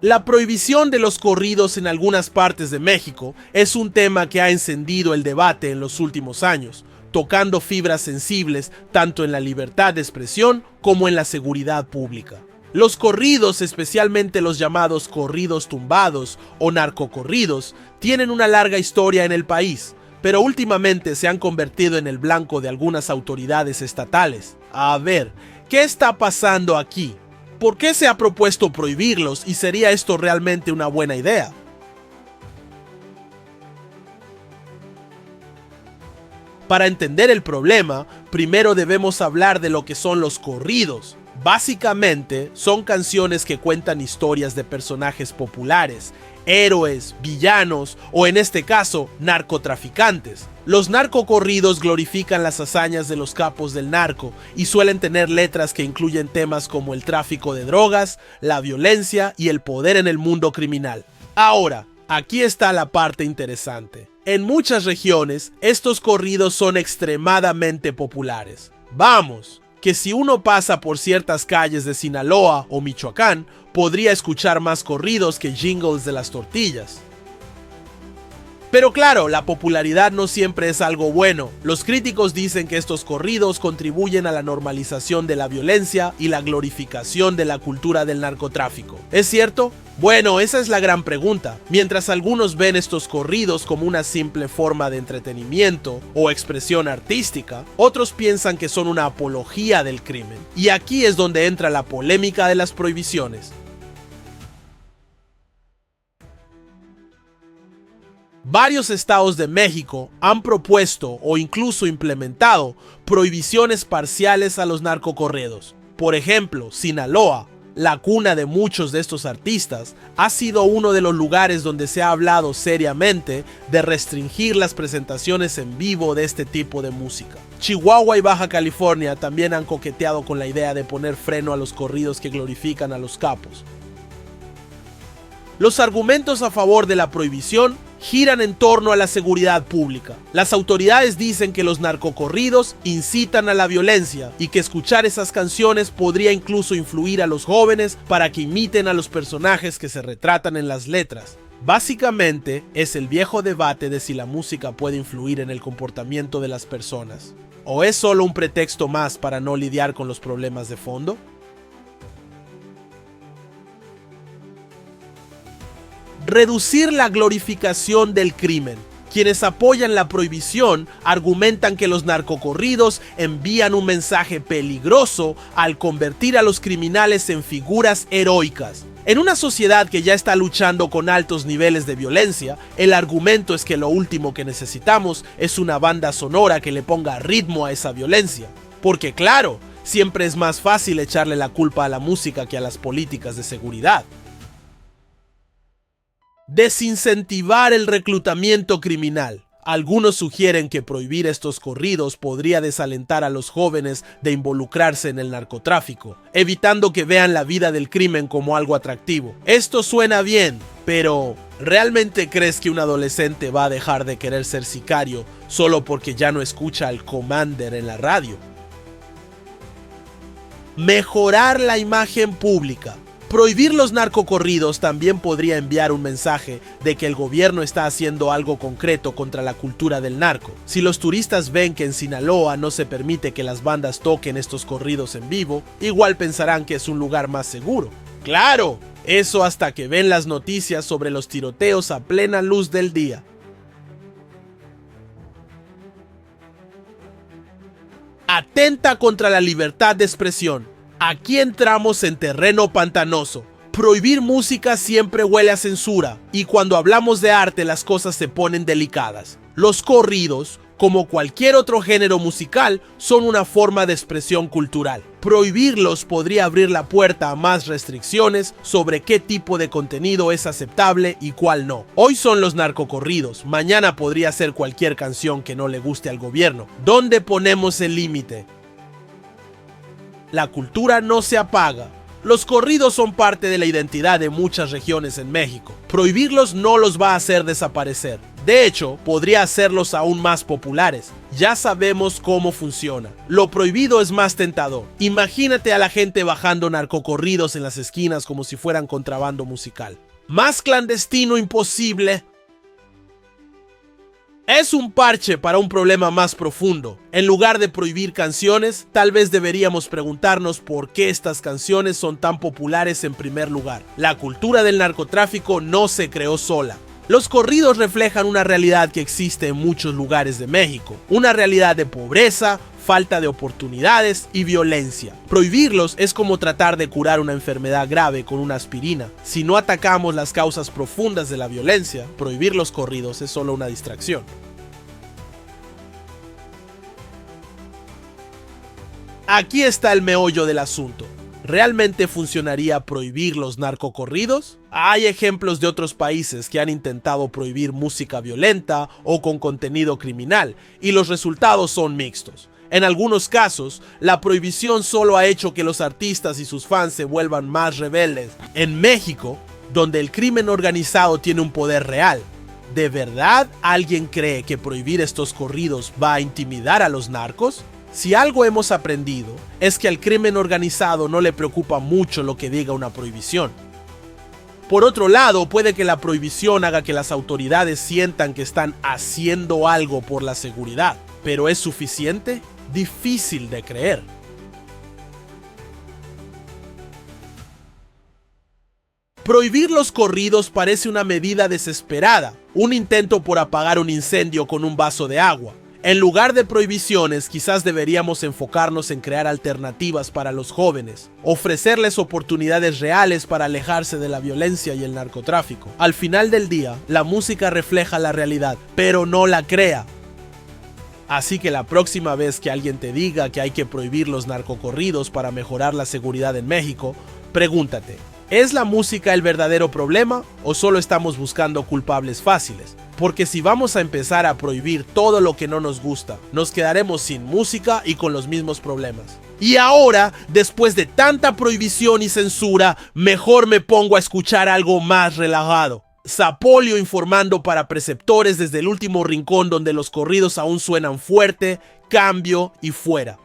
La prohibición de los corridos en algunas partes de México es un tema que ha encendido el debate en los últimos años, tocando fibras sensibles tanto en la libertad de expresión como en la seguridad pública. Los corridos, especialmente los llamados corridos tumbados o narcocorridos, tienen una larga historia en el país, pero últimamente se han convertido en el blanco de algunas autoridades estatales. A ver, ¿qué está pasando aquí? ¿Por qué se ha propuesto prohibirlos y sería esto realmente una buena idea? Para entender el problema, primero debemos hablar de lo que son los corridos. Básicamente, son canciones que cuentan historias de personajes populares, héroes, villanos o en este caso, narcotraficantes. Los narcocorridos glorifican las hazañas de los capos del narco y suelen tener letras que incluyen temas como el tráfico de drogas, la violencia y el poder en el mundo criminal. Ahora, aquí está la parte interesante. En muchas regiones, estos corridos son extremadamente populares. Vamos, que si uno pasa por ciertas calles de Sinaloa o Michoacán, podría escuchar más corridos que jingles de las tortillas. Pero claro, la popularidad no siempre es algo bueno. Los críticos dicen que estos corridos contribuyen a la normalización de la violencia y la glorificación de la cultura del narcotráfico. ¿Es cierto? Bueno, esa es la gran pregunta. Mientras algunos ven estos corridos como una simple forma de entretenimiento o expresión artística, otros piensan que son una apología del crimen. Y aquí es donde entra la polémica de las prohibiciones. Varios estados de México han propuesto o incluso implementado prohibiciones parciales a los narcocorridos. Por ejemplo, Sinaloa, la cuna de muchos de estos artistas, ha sido uno de los lugares donde se ha hablado seriamente de restringir las presentaciones en vivo de este tipo de música. Chihuahua y Baja California también han coqueteado con la idea de poner freno a los corridos que glorifican a los capos. Los argumentos a favor de la prohibición giran en torno a la seguridad pública. Las autoridades dicen que los narcocorridos incitan a la violencia y que escuchar esas canciones podría incluso influir a los jóvenes para que imiten a los personajes que se retratan en las letras. Básicamente, es el viejo debate de si la música puede influir en el comportamiento de las personas. ¿O es solo un pretexto más para no lidiar con los problemas de fondo? Reducir la glorificación del crimen. Quienes apoyan la prohibición argumentan que los narcocorridos envían un mensaje peligroso al convertir a los criminales en figuras heroicas. En una sociedad que ya está luchando con altos niveles de violencia, el argumento es que lo último que necesitamos es una banda sonora que le ponga ritmo a esa violencia. Porque claro, siempre es más fácil echarle la culpa a la música que a las políticas de seguridad. Desincentivar el reclutamiento criminal. Algunos sugieren que prohibir estos corridos podría desalentar a los jóvenes de involucrarse en el narcotráfico, evitando que vean la vida del crimen como algo atractivo. Esto suena bien, pero ¿realmente crees que un adolescente va a dejar de querer ser sicario solo porque ya no escucha al Commander en la radio? Mejorar la imagen pública. Prohibir los narcocorridos también podría enviar un mensaje de que el gobierno está haciendo algo concreto contra la cultura del narco. Si los turistas ven que en Sinaloa no se permite que las bandas toquen estos corridos en vivo, igual pensarán que es un lugar más seguro. ¡Claro! Eso hasta que ven las noticias sobre los tiroteos a plena luz del día. Atenta contra la libertad de expresión. Aquí entramos en terreno pantanoso. Prohibir música siempre huele a censura, y cuando hablamos de arte las cosas se ponen delicadas. Los corridos, como cualquier otro género musical, son una forma de expresión cultural. Prohibirlos podría abrir la puerta a más restricciones sobre qué tipo de contenido es aceptable y cuál no. Hoy son los narcocorridos, mañana podría ser cualquier canción que no le guste al gobierno. ¿Dónde ponemos el límite? La cultura no se apaga. Los corridos son parte de la identidad de muchas regiones en México. Prohibirlos no los va a hacer desaparecer. De hecho, podría hacerlos aún más populares. Ya sabemos cómo funciona. Lo prohibido es más tentador. Imagínate a la gente bajando narcocorridos en las esquinas como si fueran contrabando musical. Más clandestino imposible. Es un parche para un problema más profundo. En lugar de prohibir canciones, tal vez deberíamos preguntarnos por qué estas canciones son tan populares en primer lugar. La cultura del narcotráfico no se creó sola. Los corridos reflejan una realidad que existe en muchos lugares de México, una realidad de pobreza, falta de oportunidades y violencia. Prohibirlos es como tratar de curar una enfermedad grave con una aspirina. Si no atacamos las causas profundas de la violencia, prohibir los corridos es solo una distracción. Aquí está el meollo del asunto. ¿Realmente funcionaría prohibir los narcocorridos? Hay ejemplos de otros países que han intentado prohibir música violenta o con contenido criminal, y los resultados son mixtos. En algunos casos, la prohibición solo ha hecho que los artistas y sus fans se vuelvan más rebeldes. En México, donde el crimen organizado tiene un poder real, ¿de verdad alguien cree que prohibir estos corridos va a intimidar a los narcos? Si algo hemos aprendido, es que al crimen organizado no le preocupa mucho lo que diga una prohibición. Por otro lado, puede que la prohibición haga que las autoridades sientan que están haciendo algo por la seguridad, pero ¿es suficiente? Difícil de creer. Prohibir los corridos parece una medida desesperada, un intento por apagar un incendio con un vaso de agua. En lugar de prohibiciones, quizás deberíamos enfocarnos en crear alternativas para los jóvenes, ofrecerles oportunidades reales para alejarse de la violencia y el narcotráfico. Al final del día, la música refleja la realidad, pero no la crea. Así que la próxima vez que alguien te diga que hay que prohibir los narcocorridos para mejorar la seguridad en México, pregúntate, ¿es la música el verdadero problema o solo estamos buscando culpables fáciles? Porque si vamos a empezar a prohibir todo lo que no nos gusta, nos quedaremos sin música y con los mismos problemas. Y ahora, después de tanta prohibición y censura, mejor me pongo a escuchar algo más relajado. Zapolio informando para preceptores desde el último rincón donde los corridos aún suenan fuerte, cambio y fuera.